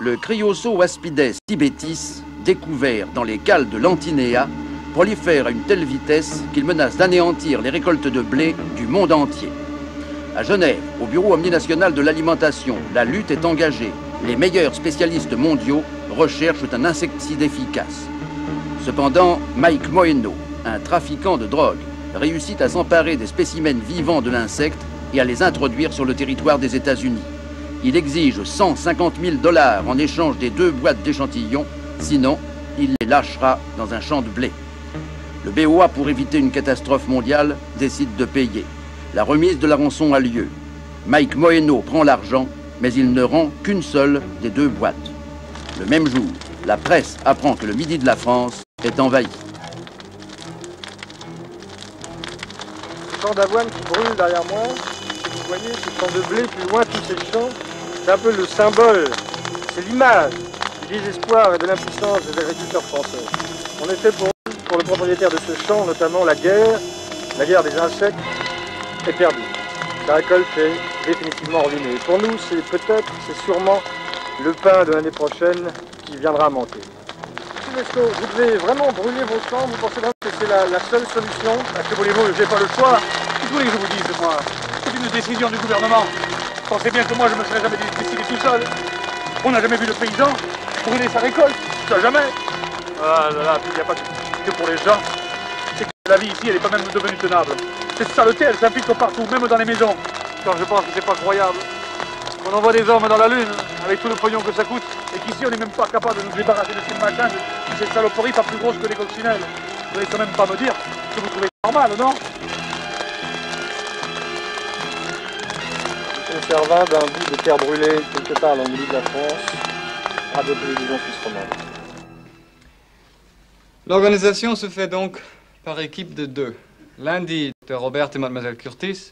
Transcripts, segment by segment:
le Crioso aspides tibetis, découvert dans les cales de l'Antinéa, prolifère à une telle vitesse qu'il menace d'anéantir les récoltes de blé du monde entier. À Genève, au Bureau omninational de l'alimentation, la lutte est engagée. Les meilleurs spécialistes mondiaux recherchent un insecticide efficace. Cependant, Mike Moeno, un trafiquant de drogue, réussit à s'emparer des spécimens vivants de l'insecte et à les introduire sur le territoire des États-Unis. Il exige 150 000 $ en échange des 2 boîtes d'échantillons, sinon il les lâchera dans un champ de blé. Le BOA, pour éviter une catastrophe mondiale, décide de payer. La remise de la rançon a lieu. Mike Moeno prend l'argent, mais il ne rend qu'une seule des 2 boîtes. Le même jour, la presse apprend que le midi de la France est envahi. Le champ d'avoine qui brûle derrière moi, vous voyez ce champ de blé, plus loin tous ces champs, c'est un peu le symbole, c'est l'image du désespoir et de l'impuissance des agriculteurs français. En effet, pour le propriétaire de ce champ, notamment la guerre des insectes est perdue. La récolte est définitivement ruinée. Pour nous, c'est sûrement le pain de l'année prochaine qui viendra à manquer. Monsieur Lescaut, vous devez vraiment brûler vos champs, vous pensez vraiment que c'est la seule solution? Que voulez-vous, je n'ai pas le choix. Qu'est-ce que vous voulez que je vous dise, moi? C'est une décision du gouvernement. Pensez bien que moi, je ne me serais jamais décidé tout seul. On n'a jamais vu le paysan brûler sa récolte. Ça, jamais. Ah là là, il n'y a pas que pour les gens. C'est que la vie ici, elle n'est pas même devenue tenable. Cette saleté, elle s'infiltre partout, même dans les maisons. Quand je pense que c'est pas croyable. On envoie des hommes dans la Lune, avec tout le pognon que ça coûte, et qu'ici, on n'est même pas capable de nous débarrasser de ces machins, de ces saloperies pas plus grosses que des coccinelles. Vous n'allez quand même pas me dire que vous trouvez ça normal, non? Nous servant d'un bout de terre brûlée quelque part dans le milieu de la France, Radio-Télévision Suisse romande. L'organisation se fait donc par équipe de 2. Lundi, Dr Robert et Mademoiselle Curtis.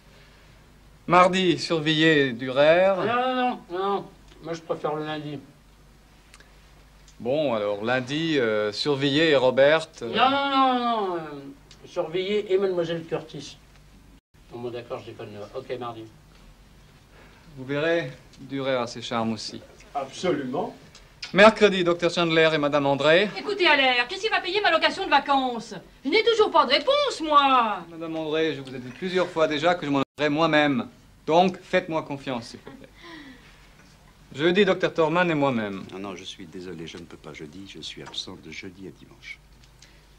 Mardi, Surveillé et Durer. Non. Moi, je préfère le lundi. Bon, alors, lundi, Surveillé et Robert... Non. Surveillé et Mademoiselle Curtis. Bon, d'accord, je dis pas le nom. Ok, mardi. Vous verrez, Durer a ses charmes aussi. Absolument. Mercredi, Dr Chandler et Madame André. Écoutez, Allaire, qu'est-ce qui va payer ma location de vacances? Je n'ai toujours pas de réponse, moi. Madame André, je vous ai dit plusieurs fois déjà que je m'en occuperai moi-même. Donc, faites-moi confiance, s'il vous plaît. Jeudi, Dr Thorman et moi-même. Non, je suis désolé, je ne peux pas jeudi. Je suis absent de jeudi à dimanche.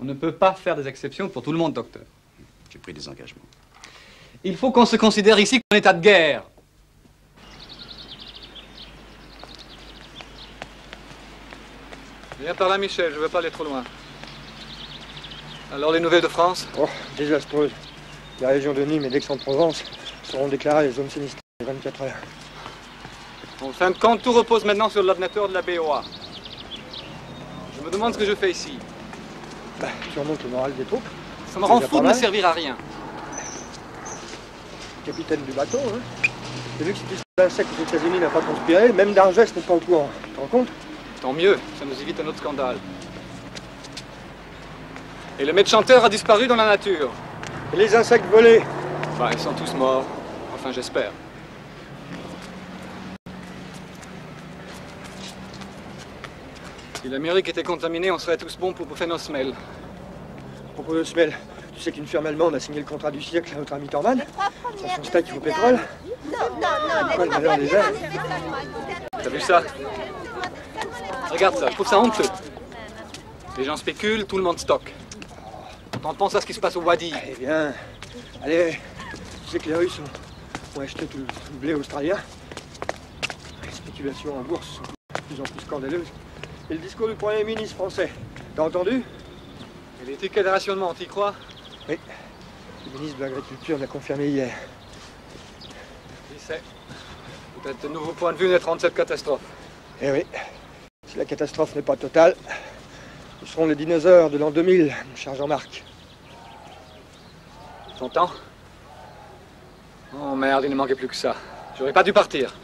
On ne peut pas faire des exceptions pour tout le monde, docteur. J'ai pris des engagements. Il faut qu'on se considère ici comme en état de guerre. Viens par là, Michel, je ne veux pas aller trop loin. Alors, les nouvelles de France? Oh, désastreuses. La région de Nîmes et d'Aix-en-Provence seront déclarées les zones sinistrées en 24 heures. En fin de compte, tout repose maintenant sur l'ordinateur de la BOA. Je me demande ce que je fais ici. Tu remontes le moral des troupes. Ça me rend fou de ne servir à rien. Capitaine du bateau, hein. J'ai vu que cette histoire d'insectes aux États-Unis n'a pas conspiré, même d'Argès n'est pas au courant. Tu te rends compte? Tant mieux, ça nous évite un autre scandale. Et le maître chanteur a disparu dans la nature. Et les insectes volés? Ils sont tous morts. Enfin, j'espère. Si l'Amérique était contaminée, on serait tous bons pour bouffer nos semelles. À propos de semelles, tu sais qu'une firme allemande a signé le contrat du siècle à notre ami Thorman? Sur son steak au pétrole? Quoi le malheur des airs? T'as vu ça? Regarde ça, je trouve ça honteux. Les gens spéculent, tout le monde stocke. Quand on pense à ce qui se passe au Wadi. Eh bien, allez, tu sais que les Russes ont acheté tout le blé australien. Les spéculations en bourse sont de plus en plus scandaleuses. Et le discours du Premier ministre français, t'as entendu? Et les tickets de rationnement, t'y crois? Oui, le ministre de l'Agriculture l'a confirmé hier. Qui sait? Peut-être de nouveaux points de vue naîtront de cette catastrophe. Eh oui, si la catastrophe n'est pas totale, ce seront les dinosaures de l'an 2000, mon cher Jean-Marc. Ton temps? Oh merde, il ne manquait plus que ça. J'aurais pas dû partir.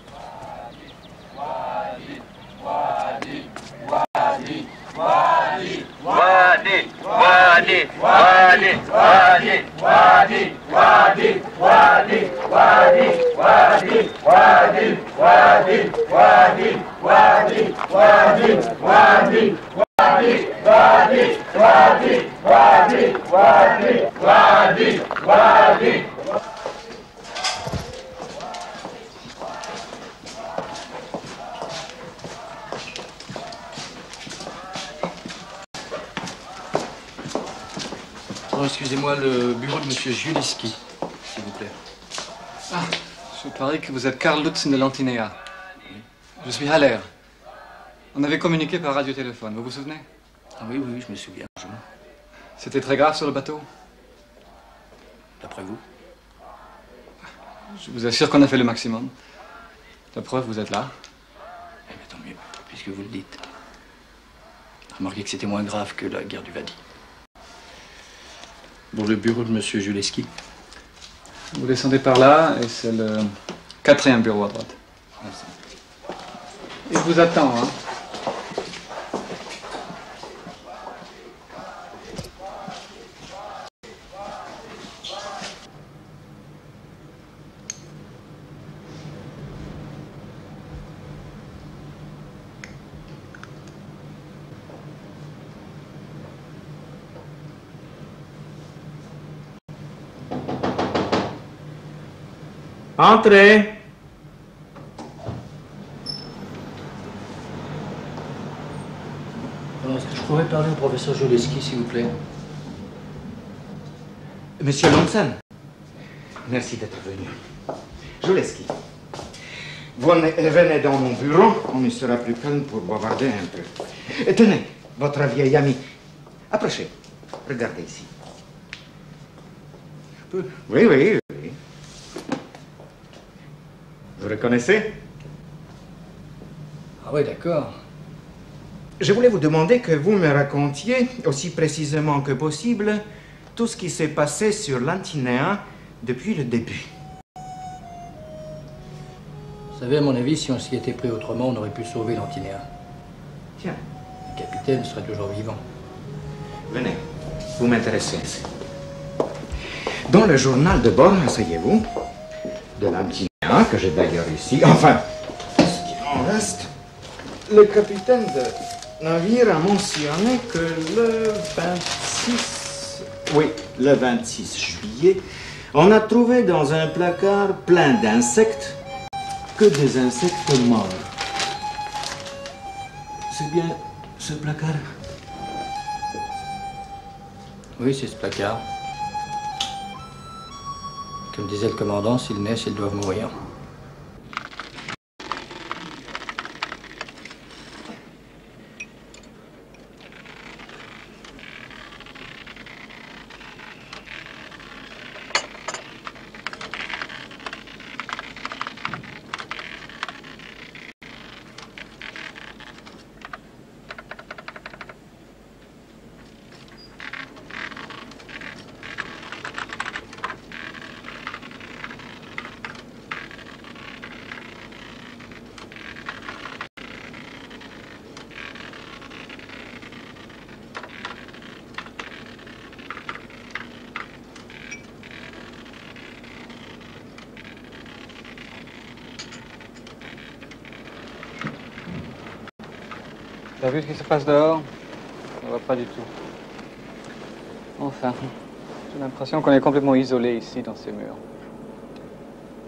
Oh, excusez-moi, le bureau de Monsieur Juleski, s'il vous plaît. Ah, je parie que vous êtes Karl Lutz de Lantinea. Je suis Haller. On avait communiqué par radiotéléphone, vous vous souvenez? Ah oui, oui, je me souviens. C'était très grave sur le bateau? D'après vous? Je vous assure qu'on a fait le maximum. La preuve, vous êtes là. Eh bien, tant mieux, puisque vous le dites. Remarquez que c'était moins grave que la guerre du Wadi. Bon, le bureau de Monsieur Juleski. Vous descendez par là, et c'est le 4e bureau à droite. Merci. Il vous attend, hein? Entrez. Alors, est-ce que je pourrais parler au professeur Juleski, s'il vous plaît? Monsieur Lonsen, merci d'être venu. Juleski, venez dans mon bureau, on y sera plus calme pour bavarder un peu. Et tenez, votre vieil ami. Approchez, regardez ici. Je peux? Oui, oui, oui. Vous reconnaissez? Ah oui, d'accord. Je voulais vous demander que vous me racontiez, aussi précisément que possible, tout ce qui s'est passé sur Lantinea depuis le début. Vous savez, à mon avis, si on s'y était pris autrement, on aurait pu sauver Lantinea. Tiens, Le capitaine serait toujours vivant. venez, vous m'intéressez. Dans le journal de bord, asseyez-vous, de Lantinea, que j'ai d'ailleurs ici, enfin, ce qu'il en reste, le capitaine de navire a mentionné que le 26... Oui, le 26 juillet, on a trouvé dans un placard plein d'insectes, que des insectes morts. C'est bien ce placard? Oui, c'est ce placard. Comme disait le commandant, s'ils naissent, ils doivent mourir. T'as vu ce qui se passe dehors? Ça va pas du tout. Enfin, j'ai l'impression qu'on est complètement isolé ici, dans ces murs.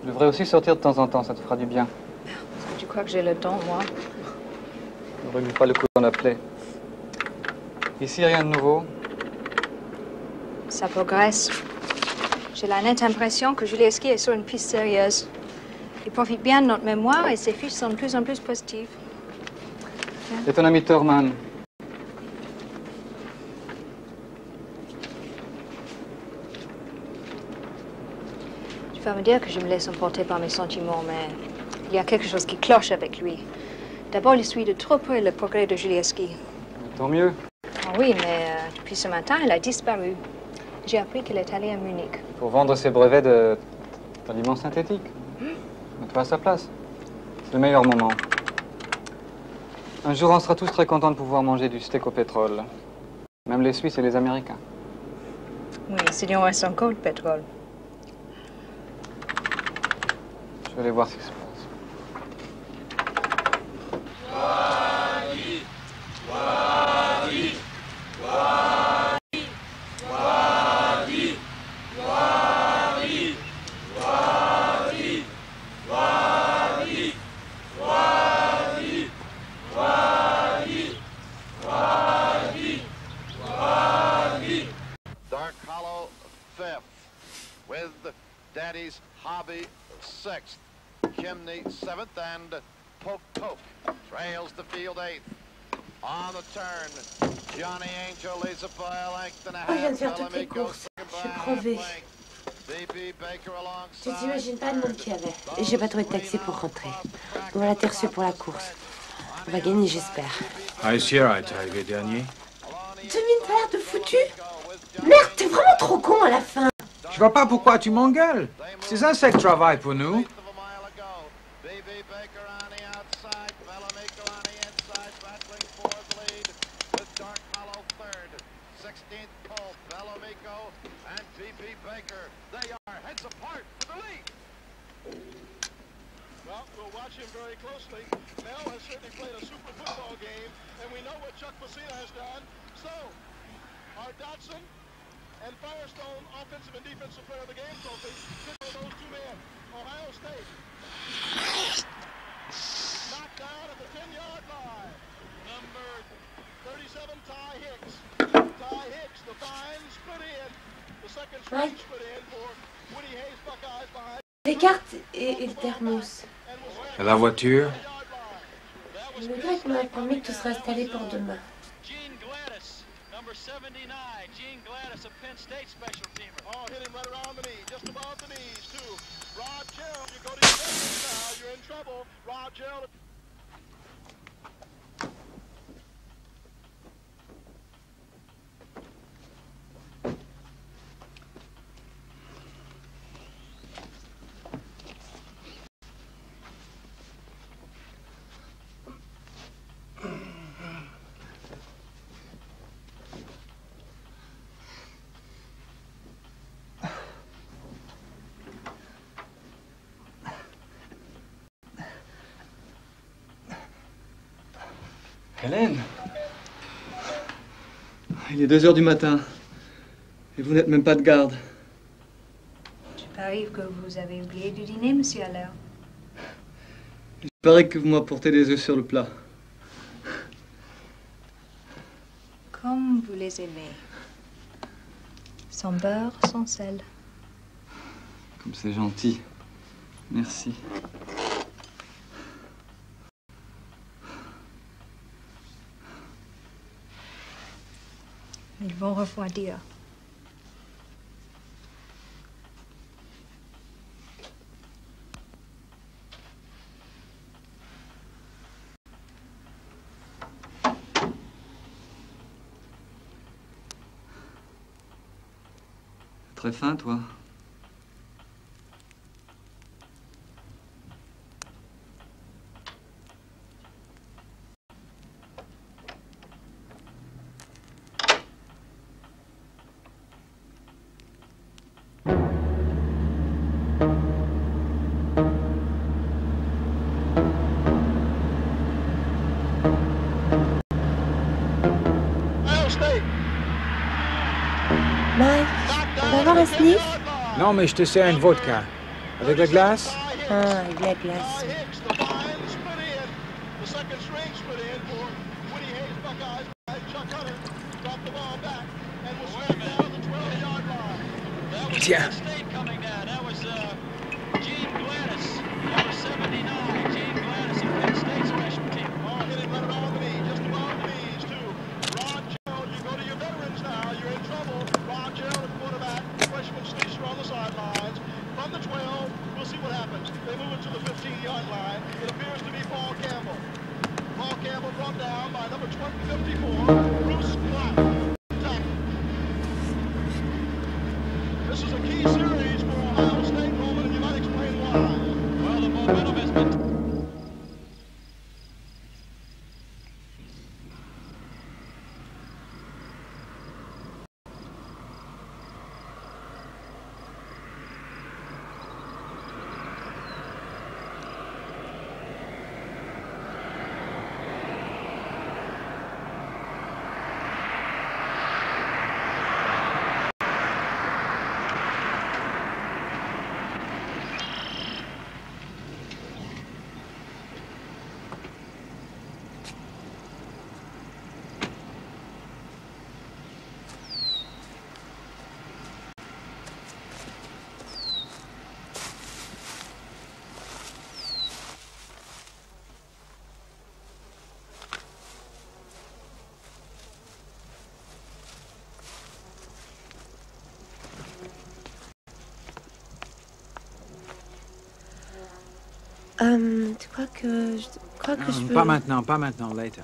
Je devrais aussi sortir de temps en temps, ça te fera du bien. Est-ce que tu crois que j'ai le temps, moi? Ne remue pas le coup d'en appeler. Ici, rien de nouveau. Ça progresse. J'ai la nette impression que Juleski est sur une piste sérieuse. Il profite bien de notre mémoire et ses fiches sont de plus en plus positives. Et ton ami Thurman? Tu vas me dire que je me laisse emporter par mes sentiments, mais il y a quelque chose qui cloche avec lui. D'abord, il suit de trop près le progrès de Juleski. Tant mieux. Ah oui, mais depuis ce matin, il a disparu. J'ai appris qu'il est allé à Munich. Pour vendre ses brevets d'aliments synthétiques. Mets-toi à sa place. C'est le meilleur moment. Un jour, on sera tous très contents de pouvoir manger du steak au pétrole. Même les Suisses et les Américains. Oui, s'il y en reste encore de pétrole. Je vais aller voir ce qui se passe. sixth. Chimney seventh, and Poke trails the field eighth. On the turn, Johnny Angel leads a by a length and a half. Je viens de faire toutes les courses. Je suis crevée. Tu t'imagines pas le monde qu'il y avait. Et j'ai pas trouvé de taxi pour rentrer. Voilà, t'es reçu pour la course. On va gagner, j'espère. Sierra est arrivé dernier. Devine pas l'air de foutu. Merde, t'es vraiment trop con à la fin. Je vois pas pourquoi tu m'engueules. Ces insectes travaillent pour nous. Him very closely. Mel has certainly played a super football game, and we know what Chuck Messina has done. So, our Dotson and Firestone offensive and defensive player of the game trophy sit with those two men. Ohio State knocked down at the 10-yard line. Number 37, Ty Hicks. Ty Hicks, the fine split in. The second string split in for Woody Hayes Buckeyes behind. Les cartes et le thermos. Et la voiture? Le grec m'a promis que tout sera installé pour demain. Gene Gladys, number 79. Gene Gladys, a Penn State special teamer. Oh, hit him right around the knee, just above the knees, too. Rod Gerald, you go to your veterans now. You're in trouble. Rod Gerald. Hélène, il est 2 heures du matin et vous n'êtes même pas de garde. Je parie que vous avez oublié du dîner, monsieur Allaire. Il paraît que vous m'apportez des œufs sur le plat. Comme vous les aimez. Sans beurre, sans sel. Comme c'est gentil. Merci. Ils vont refroidir. Très fin, toi. Un sniff? Non, mais je te sers une vodka. Avec la glace? Ah, avec la glace. Tiens. Tu crois que je peux... Pas maintenant, pas maintenant, later.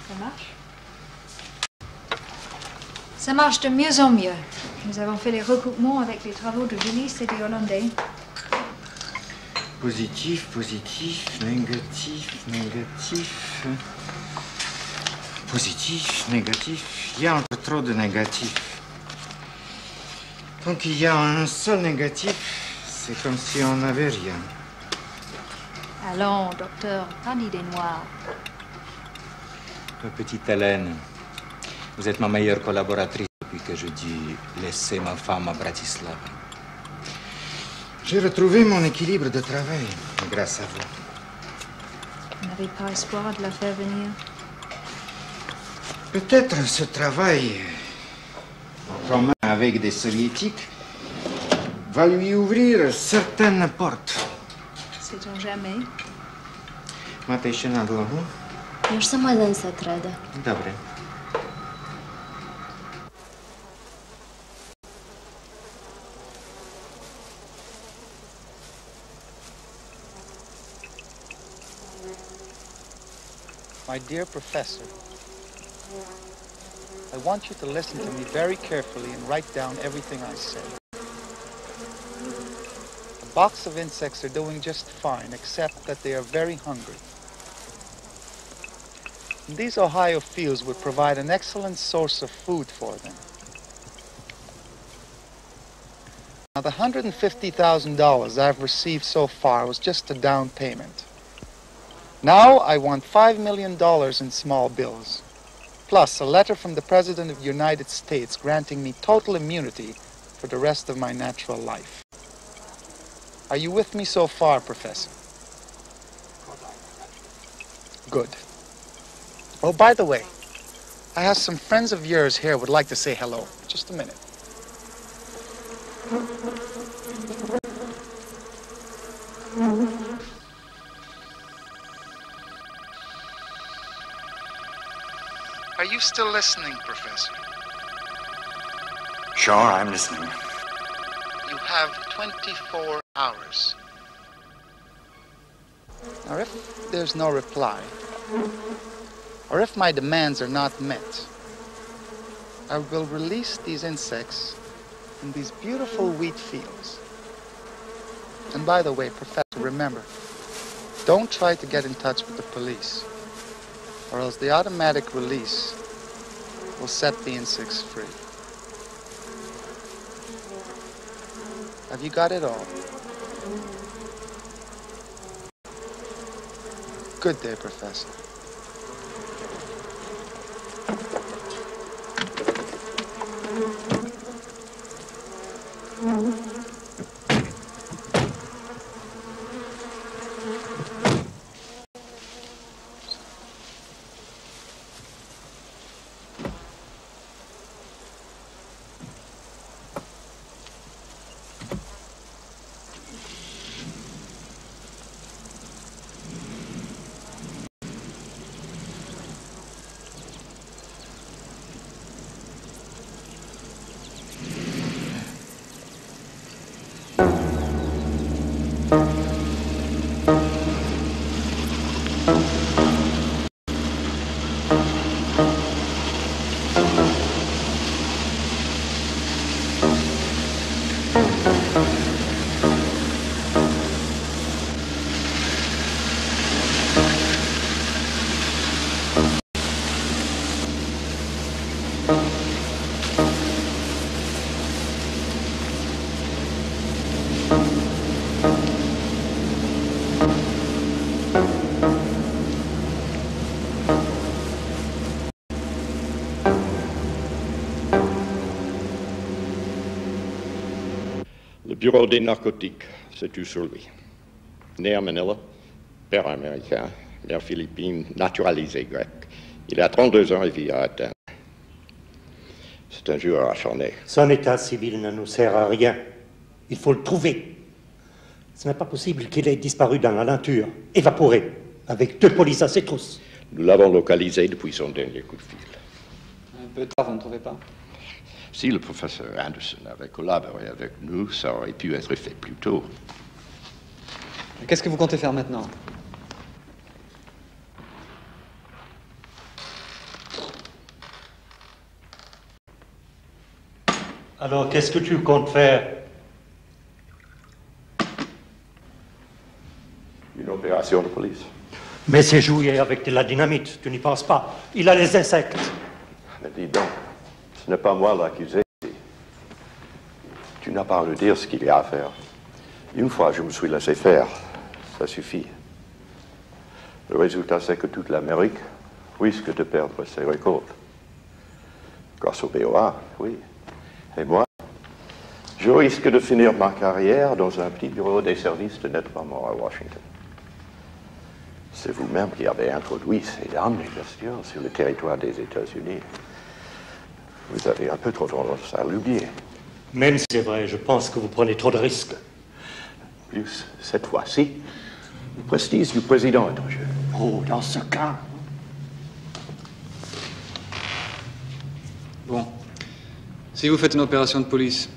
Ça marche? Ça marche de mieux en mieux. Nous avons fait les recoupements avec les travaux de Julie et des Hollandais. Positif, positif, négatif, négatif. Positif, négatif. Il y a un peu trop de négatifs. Tant qu'il y a un seul négatif, c'est comme si on n'avait rien. Allons, docteur, pas d'idée noire. Ma petite Hélène, vous êtes ma meilleure collaboratrice depuis que je dis laisser ma femme à Bratislava. J'ai retrouvé mon équilibre de travail grâce à vous. Vous n'avez pas espoir de la faire venir? Peut-être ce travail commun avec des soviétiques va lui ouvrir certaines portes. Sait-on jamais? Mate ești na dlho? Już sama dăm să crede. Dobre. My dear professor, I want you to listen to me very carefully and write down everything I say. A box of insects are doing just fine, except that they are very hungry. And these Ohio fields would provide an excellent source of food for them. Now, the $150,000 I've received so far was just a down payment. Now I want $5 million in small bills, plus a letter from the President of the United States granting me total immunity for the rest of my natural life. Are you with me so far, Professor? Good. Oh, by the way, I have some friends of yours here who would like to say hello. Just a minute. Are you still listening, Professor? Sure, I'm listening. You have 24 hours. Now, if there's no reply, or if my demands are not met, I will release these insects in these beautiful wheat fields. And by the way, Professor, remember, don't try to get in touch with the police, or else the automatic release will set the insects free. Have you got it all? Good day, Professor. Le bureau des narcotiques, c'est tout sur lui. Né à Manila, père américain, mère philippine, naturalisé grec. Il a 32 ans et vit à Athènes. C'est un joueur acharné. Son état civil ne nous sert à rien. Il faut le trouver. Ce n'est pas possible qu'il ait disparu dans la nature, évaporé, avec 2 polices à ses trousses. Nous l'avons localisé depuis son dernier coup de fil. Un peu tard, vous ne trouvez pas? Si le professeur Anderson avait collaboré avec nous, ça aurait pu être fait plus tôt. Qu'est-ce que vous comptez faire maintenant? Alors, qu'est-ce que tu comptes faire? Une opération de police. Mais c'est jouer avec de la dynamite, tu n'y penses pas. Il a les insectes. Mais dis donc, ce n'est pas moi l'accusé. Tu n'as pas à lui dire ce qu'il y a à faire. Une fois, je me suis laissé faire. Ça suffit. Le résultat, c'est que toute l'Amérique risque de perdre ses récoltes. Grâce au BOA, oui. Et moi, je risque de finir ma carrière dans un petit bureau des services de nettoiement à Washington. C'est vous-même qui avez introduit ces armes et bestioles sur le territoire des États-Unis. Vous avez un peu trop tendance à l'oublier. Même si c'est vrai, je pense que vous prenez trop de risques. Plus, cette fois-ci, le prestige du président est en jeu. Oh, dans ce cas... Bon. Si vous faites une opération de police,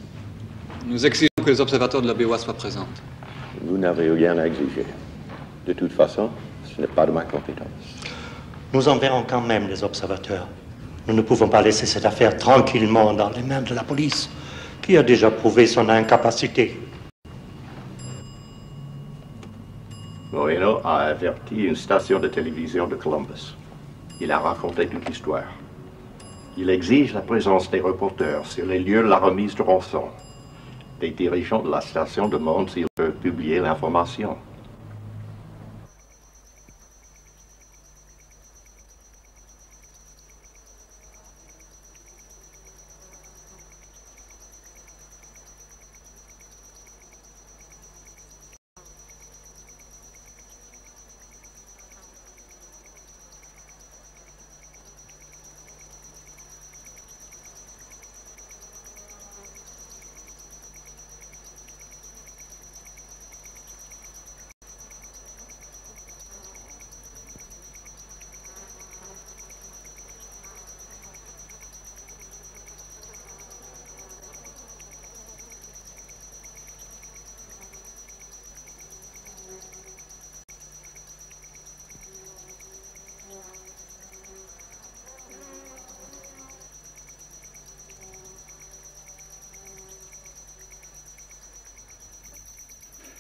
nous exigeons que les observateurs de la BOA soient présents. Vous n'avez rien à exiger. De toute façon, ce n'est pas de ma compétence. Nous enverrons quand même les observateurs. Nous ne pouvons pas laisser cette affaire tranquillement dans les mains de la police, qui a déjà prouvé son incapacité. Moreno a averti une station de télévision de Columbus. Il a raconté toute l'histoire. Il exige la présence des reporters sur les lieux de la remise de rançon. Les dirigeants de la station demandent s'ils peuvent publier l'information.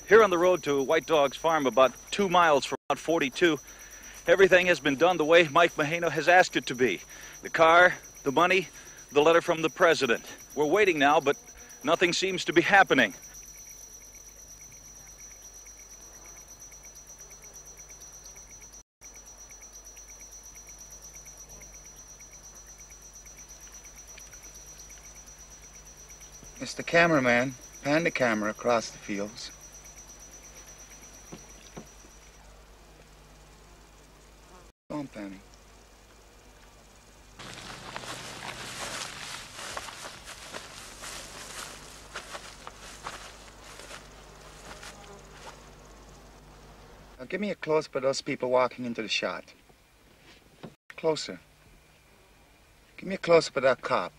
Here on the road to White Dog's farm, about 2 miles from Route 42, everything has been done the way Mike Mahano has asked it to be. The car, the money, the letter from the president. We're waiting now, but nothing seems to be happening. Mr. Cameraman, pan the camera across the fields. Go on, panning. Now give me a close-up of those people walking into the shot. Closer. Give me a close-up of that cop.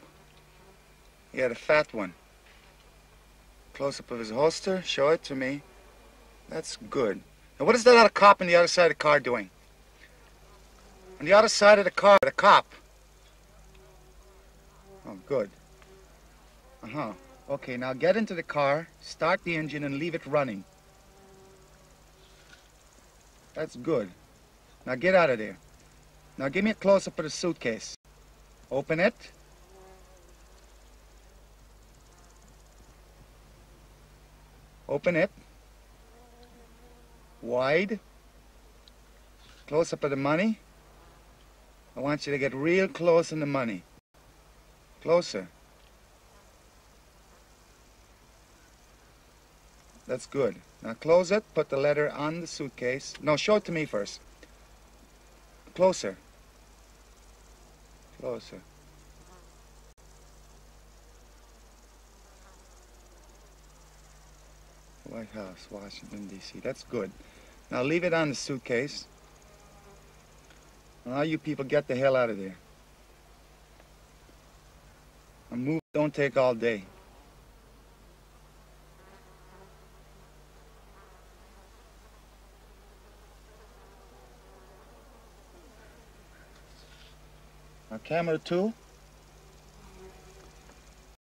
Yeah, the fat one. Close-up of his holster. Show it to me. That's good. Now what is that other cop on the other side of the car doing? On the other side of the car, the cop. Oh, good. Uh-huh. Okay, now get into the car, start the engine, and leave it running. That's good. Now get out of there. Now give me a close-up of the suitcase. Open it. Open it. Wide. Close-up of the money. I want you to get real close in the money. Closer. That's good. Now close it, put the letter on the suitcase. No, show it to me first. Closer. Closer. White House, Washington, D.C. That's good. Now leave it on the suitcase. Now you people get the hell out of there. A move don't take all day. Now camera 2.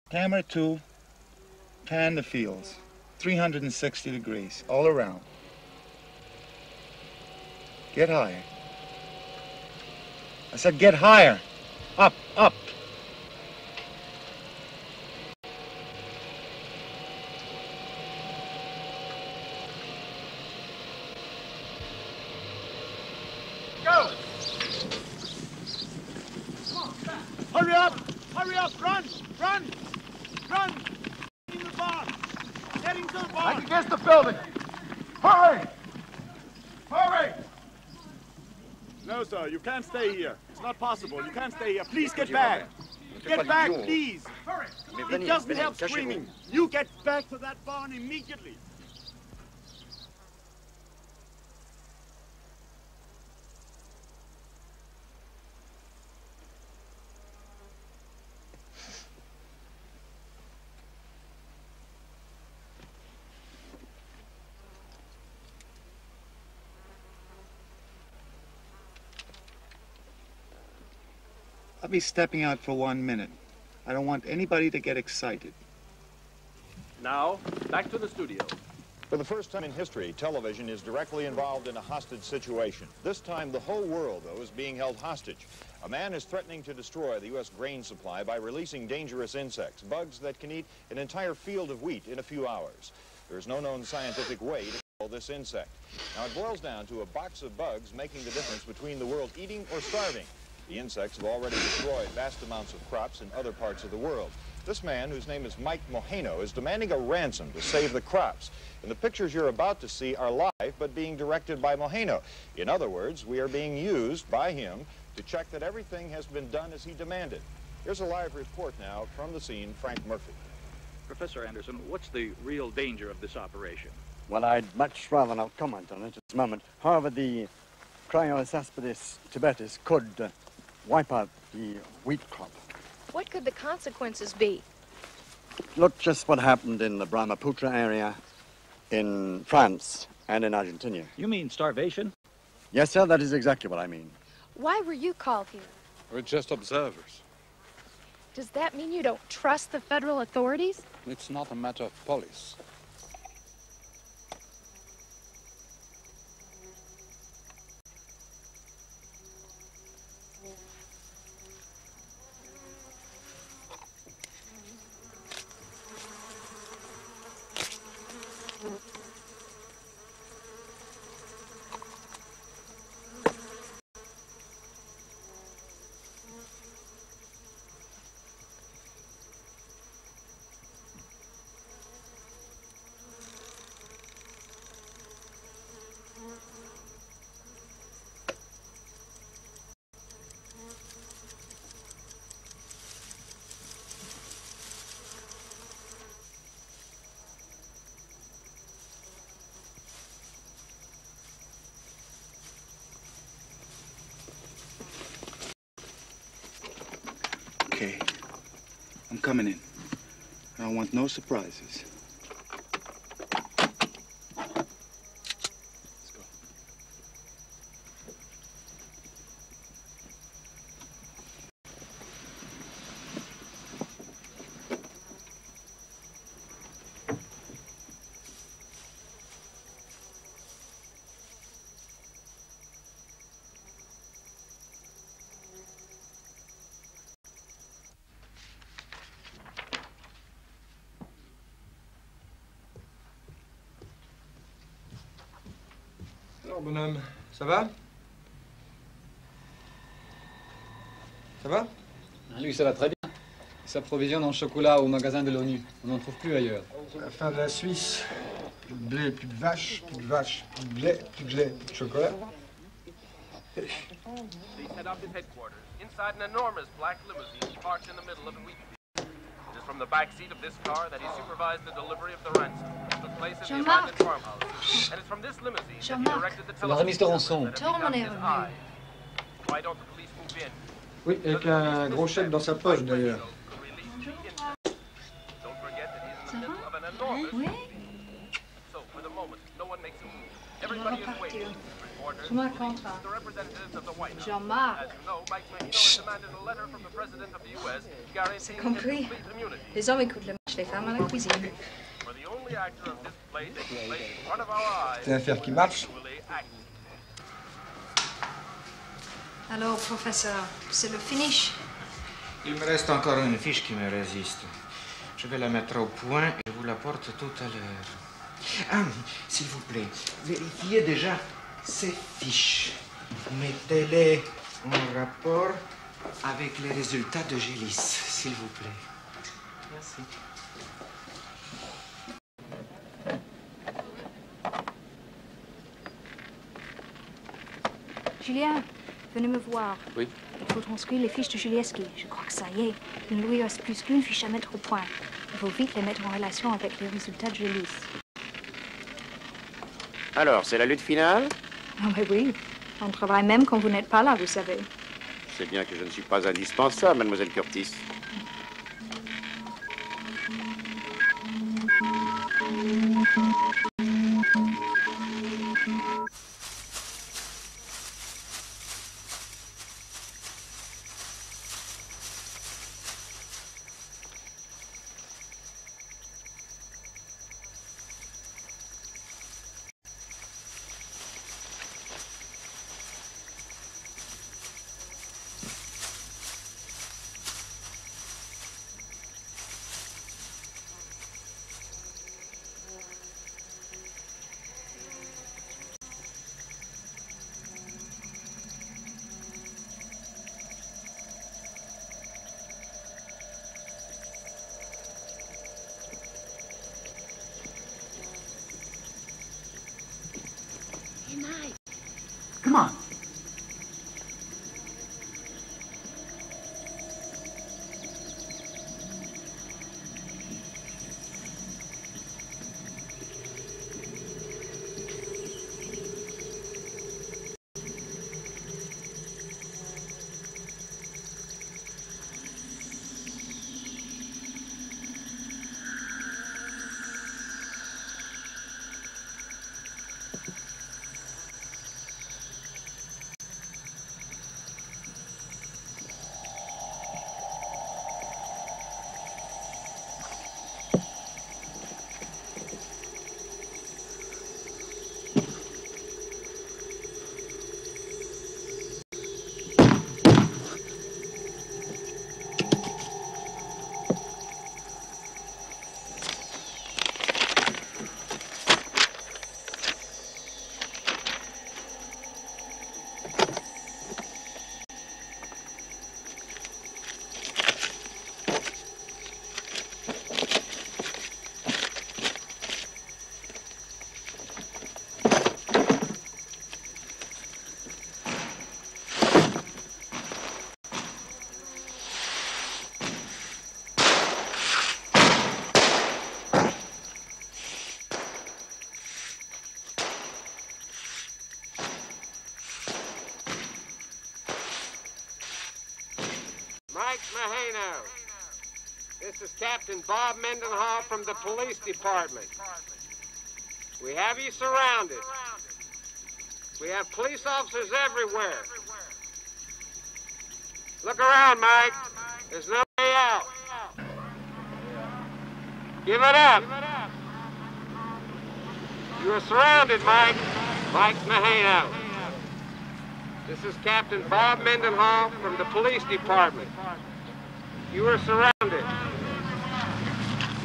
Camera 2. Pan the fields. 360 degrees, all around. Get higher. I said get higher. Up, up. Go! Hurry up! Hurry up! Run! Run! Run! Getting the barn! Getting to the barn! Back against the building! Hurry! Hurry! No, sir, you can't stay here. It's not possible. You can't stay here. Please get back. Get back, please. Hurry! It doesn't help screaming. You get back to that barn immediately. I'll be stepping out for 1 minute. I don't want anybody to get excited. Now, back to the studio. For the first time in history, television is directly involved in a hostage situation. This time, the whole world, though, is being held hostage. A man is threatening to destroy the U.S. grain supply by releasing dangerous insects, bugs that can eat an entire field of wheat in a few hours. There is no known scientific way to kill this insect. Now, it boils down to a box of bugs making the difference between the world eating or starving. The insects have already destroyed vast amounts of crops in other parts of the world. This man, whose name is Mike Moheno, is demanding a ransom to save the crops. And the pictures you're about to see are live, but being directed by Moheno. In other words, we are being used by him to check that everything has been done as he demanded. Here's a live report now from the scene, Frank Murphy. Professor Anderson, what's the real danger of this operation? Well, I'd much rather not comment on it at this moment. However, the Cryosaspidus tibetis could wipe out the wheat crop. What could the consequences be? Look just what happened in the Brahmaputra area, in France, and in Argentina. You mean starvation? Yes, sir, that is exactly what I mean. Why were you called here? We're just observers. Does that mean you don't trust the federal authorities? It's not a matter of police. Okay, I'm coming in. I don't want no surprises. bonhomme. Ça va? Ça va? Lui, ça va très bien. Il s'approvisionne en chocolat au magasin de l'ONU. On n'en trouve plus ailleurs. La fin de la Suisse. Plus de blé, plus de vaches, plus de vaches, plus de blé, plus de chocolat. He set up his headquarters inside an enormous black limousine parked in the middle of a wheat field. It is from the back seat of this car that he supervised the delivery of the ransom that took place at the abandoned farmhouse. And it's from this limousine that he directed the Alors, Mr. Rançon. Why don't the police move in? Oui, avec un gros chèque dans sa poche d'ailleurs. Don't forget that he's in the middle of an enormous So for the moment, no one makes a move. Everybody is waiting. Je me comprends. The representatives of the White House. Jean-Marc. As you know, Mike Mahino has demanded a letter from the President of the U.S. C'est guaranteeing compris. complete immunity. Les hommes écoutent le match, les femmes à la cuisine. For the only actor of this play taking place in front of our eyes. C'est une affaire qui marche. Alors, professeur, c'est le finish. Il me reste encore une fiche qui me résiste. Je vais la mettre au point et je vous la porte tout à l'heure. Ah, s'il vous plaît, vérifiez déjà ces fiches. Mettez-les en rapport avec les résultats de Gélis, s'il vous plaît. Merci. Julien, venez me voir. Oui. Il faut transcrire les fiches de Julieski. Je crois que ça y est. Il ne lui reste plus qu'une fiche à mettre au point. Il faut vite les mettre en relation avec les résultats de Gélis. Alors, c'est la lutte finale? Ah mais oui. On travaille même quand vous n'êtes pas là, vous savez. C'est bien que je ne suis pas indispensable, mademoiselle Curtis. Come on. Mike Mahano. This is Captain Bob Mendenhall from the police department. We have you surrounded. We have police officers everywhere. Look around, Mike. There's no way out. Give it up. You are surrounded, Mike. Mike Mahano. This is Captain Bob Mendenhall from the police department. You are surrounded.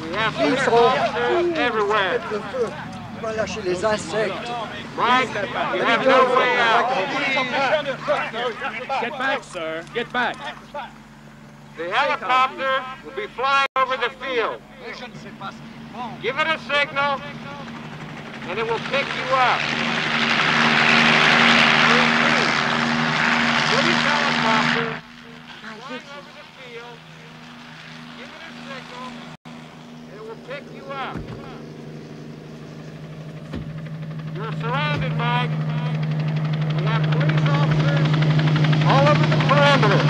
We have police officers everywhere. Tu vas lâcher les insectes. Mike, you have no way out. Get back, sir. Get back. The helicopter will be flying over the field. Give it a signal, and it will pick you up. Police helicopter flying over the field. Give it a signal, and it will pick you up. You're surrounded, Mike. We have police officers all over the perimeter.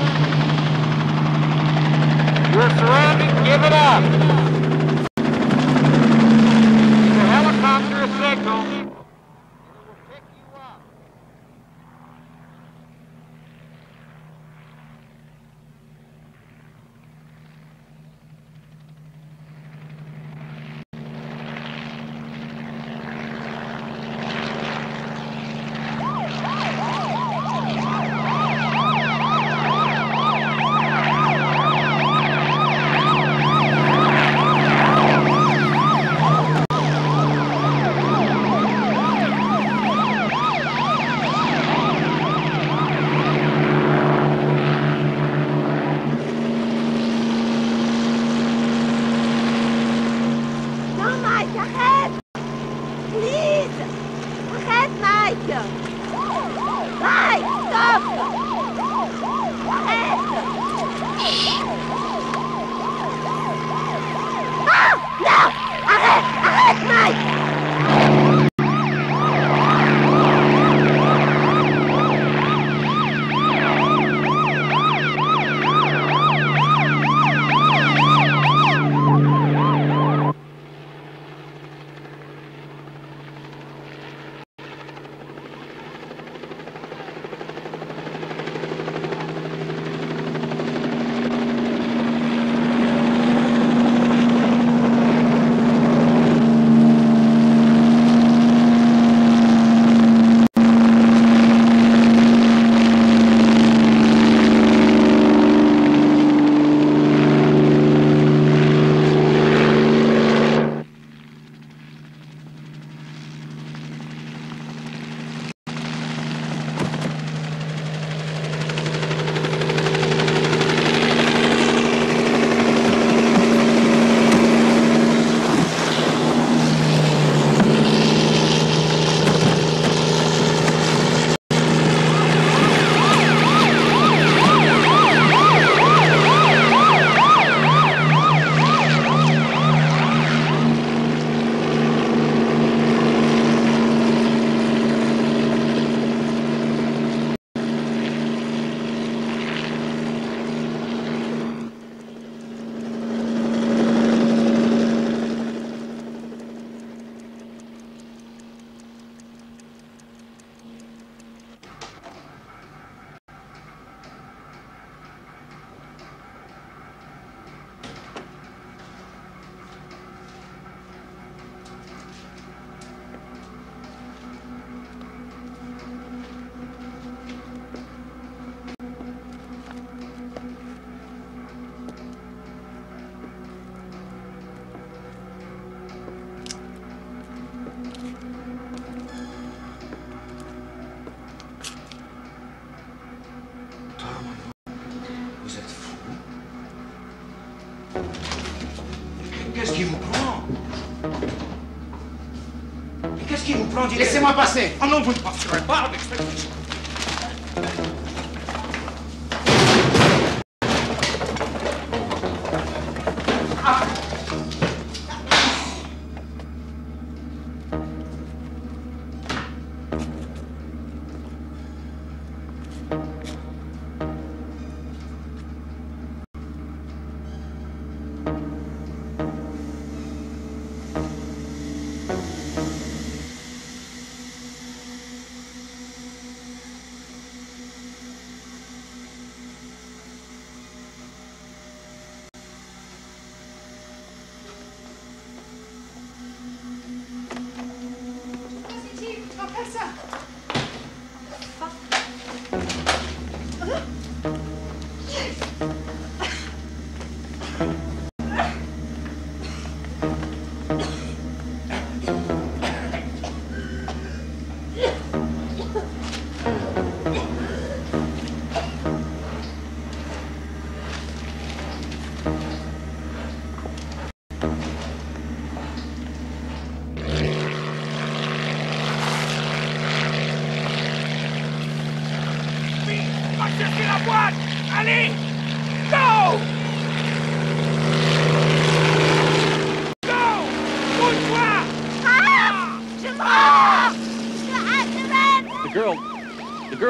You're surrounded. Give it up. The helicopter signal. Qu'est-ce qui vous prend? Qu'est-ce qui vous prend? Laissez-moi passer. Oh non, vous ne passerez pas avec cette...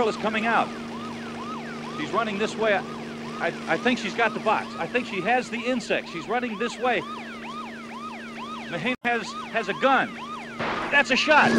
is coming out. She's running this way. I think she's got the box. I think she has the insect. She's running this way. Mahane has a gun. That's a shot.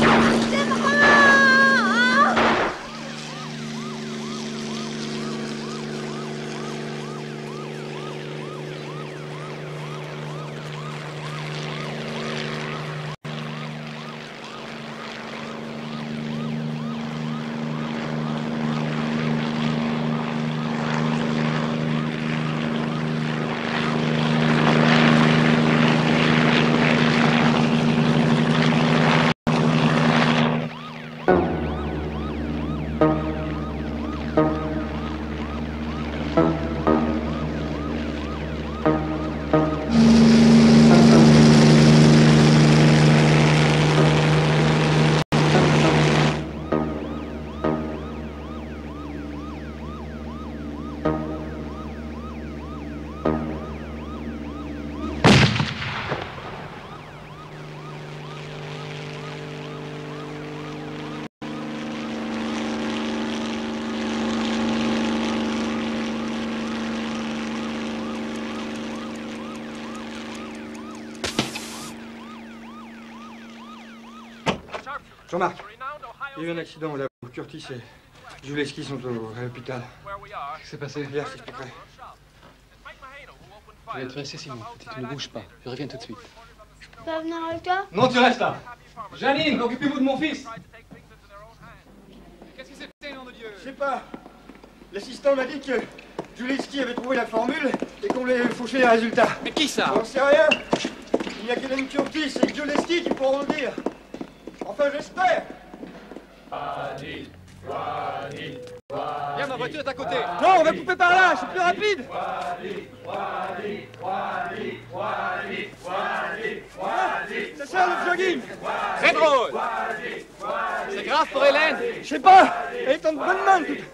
Jean-Marc, il y a eu un accident là où Curtis et Juleski sont à l'hôpital. Qu'est-ce qui s'est passé? Hier, c'est pas prêt. Tu vas être resté, Simon. Tu ne bouges pas. Je reviens tout de suite. Je peux pas venir avec toi? Non, tu restes là. Janine, occupez-vous de mon fils. Qu'est-ce qui s'est passé, nom de Dieu? Je sais pas. L'assistant m'a dit que Juleski avait trouvé la formule et qu'on voulait faucher les résultats. Mais qui ça? J'en sais rien. Il n'y a qu'Hélène Curtis et Juleski qui pourront le dire. Enfin, j'espère. Viens, ma voiture est à côté. Non, on va couper par là, c'est plus rapide. C'est ça le jogging. C'est drôle. C'est grave pour Hélène. Je sais pas, elle est en bonne main toute.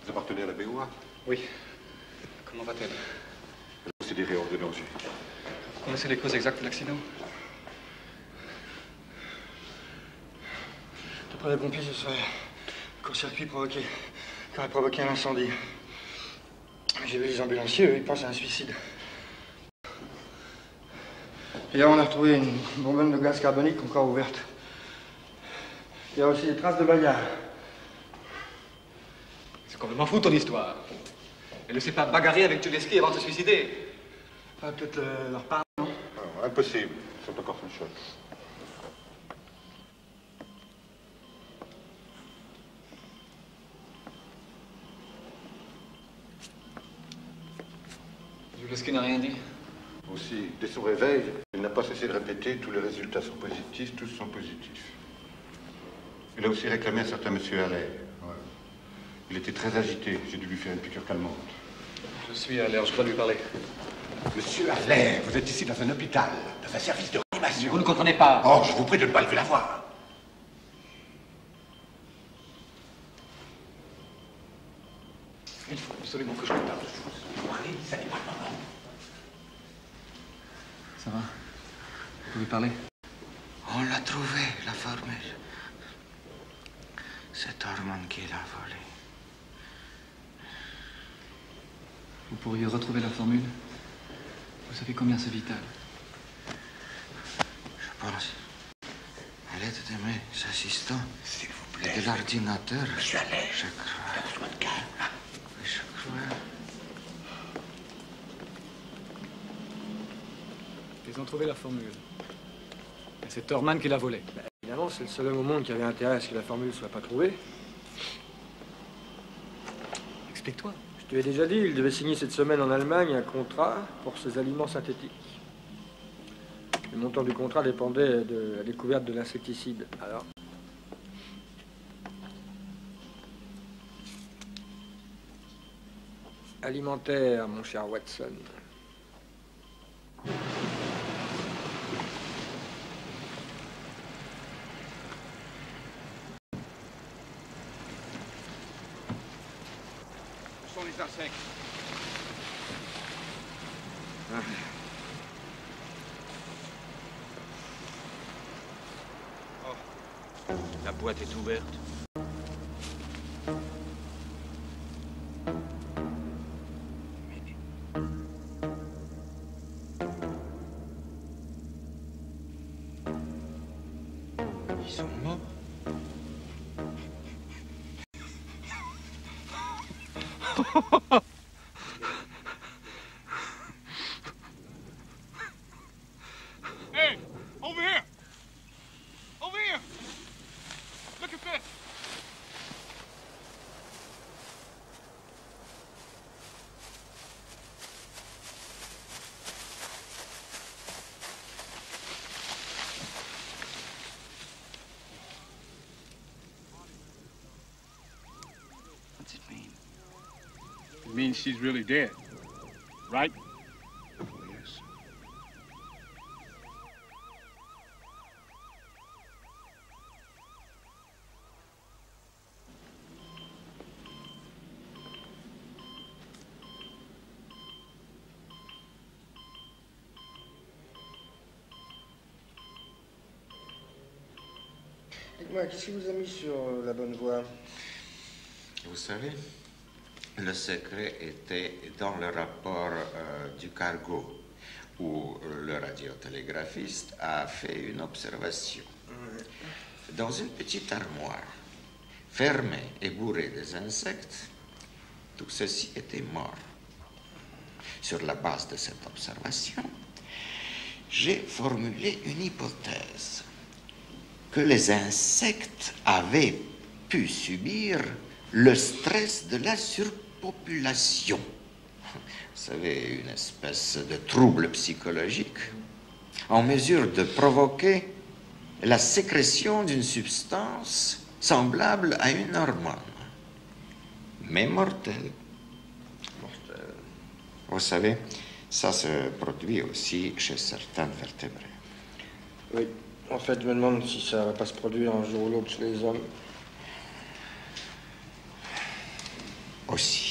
Vous appartenez à la BOA? Oui. Comment va-t-elle? Elle est considérée hors de danger. Vous connaissez les causes exactes de l'accident? D'après les pompiers, ce serait un court-circuit qui aurait provoqué un incendie. J'ai vu les ambulanciers, eux, ils pensent à un suicide. Et là, on a retrouvé une bonbonne de gaz carbonique encore ouverte. Il y a aussi des traces de bagarre. C'est complètement fou ton histoire. Elle ne s'est pas bagarrée avec Juleski avant de se suicider. Ah, peut-être leur part, non? Ah, impossible. Ils sont encore sous le choc. Juleski n'a rien dit. Aussi, dès son réveil, il n'a pas cessé de répéter tous les résultats sont positifs, tous sont positifs. Il a aussi réclamé un certain monsieur Allais. Ouais. Il était très agité. J'ai dû lui faire une piqûre calmante. Je suis à l'air, je dois lui parler. Monsieur Allais, vous êtes ici dans un hôpital, dans un service de réanimation. Vous ne comprenez pas. Oh, je vous prie de ne pas lever la voix. Il faut absolument que je lui parle. Je vous prie, ça n'est pas le moment. Ça va? Vous pouvez parler? On l'a trouvé, la formule. C'est Armand qui l'a volée. Vous pourriez retrouver la formule? Vous savez combien c'est vital? Je pense. À l'aide de mes assistants. S'il vous plaît. Et de l'ordinateur. Monsieur Allais. Je crois. Il a besoin de calme. Je crois. Ils ont trouvé la formule. Et c'est Thurman qui l'a volée. Évidemment, c'est le seul homme au monde qui avait intérêt à ce que la formule ne soit pas trouvée. Explique-toi. Je te l'ai déjà dit, il devait signer cette semaine en Allemagne un contrat pour ses aliments synthétiques. Le montant du contrat dépendait de la découverte de l'insecticide. Alors, Alimentaire, mon cher Watson. Où sont les insectes? Oh, la boîte est ouverte. Ils sont morts. Hey, over here! Over here! Look at this! What's it mean? It means she's really dead, right? Yes. Dites-moi, qu'est-ce qui vous a mis sur la bonne voie? Vous savez, le secret était dans le rapport du cargo, où le radiotélégraphiste a fait une observation. Dans une petite armoire, fermée et bourrée des insectes, tout ceci était mort. Sur la base de cette observation, j'ai formulé une hypothèse que les insectes avaient pu subir le stress de la surpopulation. Vous savez, une espèce de trouble psychologique en mesure de provoquer la sécrétion d'une substance semblable à une hormone, mais mortelle. Vous savez, ça se produit aussi chez certains vertébrés. Oui, en fait, je me demande si ça va pas se produire un jour ou l'autre chez les hommes. Aussi.